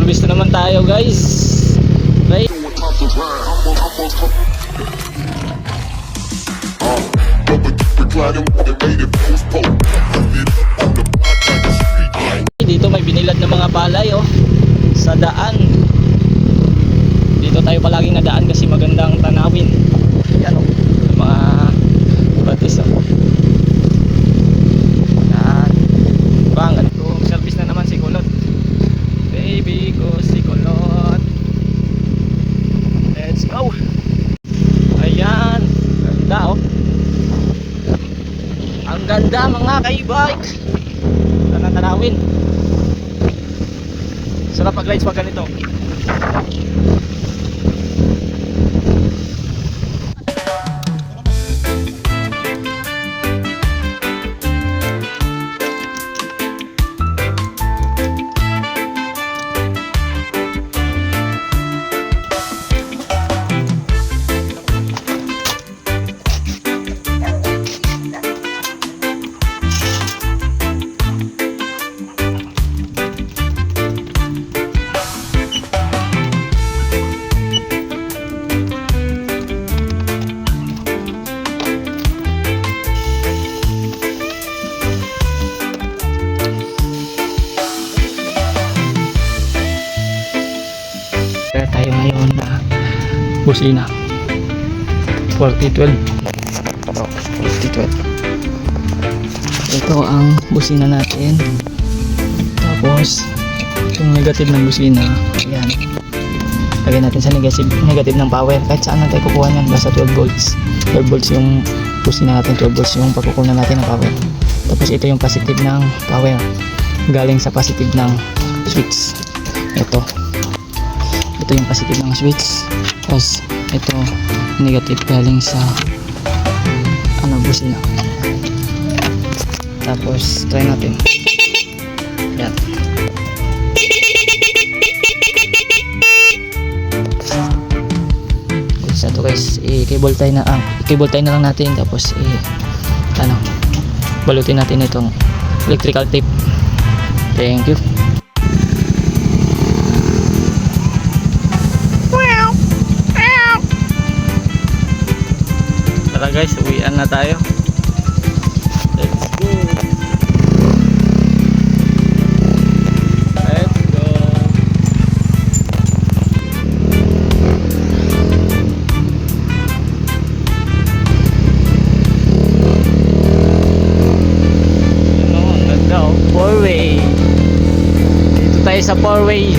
Service na naman tayo guys. Right? Dito may binilad na mga palay oh, sa daan. Dito tayo palaging nadaan kasi magandang tanawin. Yan oh, mga batis oh. Yan. Bang, ganitong service na naman si Kulot. Baby ko si Kulot. Let's go. Ayan, ganda oh. Ang ganda mga ka-e-bike. Tanawin. Sarap pag-rides pag ganito. Tayo ngayon na busina 4012. Ito ang busina natin, tapos yung negative ng busina, ayan, lagay natin sa negative ng power. Kahit saan na tayo kukuha nyan, basta 12 volts 12 volts yung busina natin, 12 volts yung pagkukunan natin ng power. Tapos ito yung positive ng power galing sa positive ng switch. Ito yung positive ng switch, tapos ito negative galing sa busina. Tapos try natin. Yan. Sa to guys, i-cable tie na lang natin, tapos balutin natin itong electrical tape. Thank you. Tara guys, uwian na tayo. Let's go. Let's go. Ang ganda oh, 4-way. Dito tayo sa 4-way.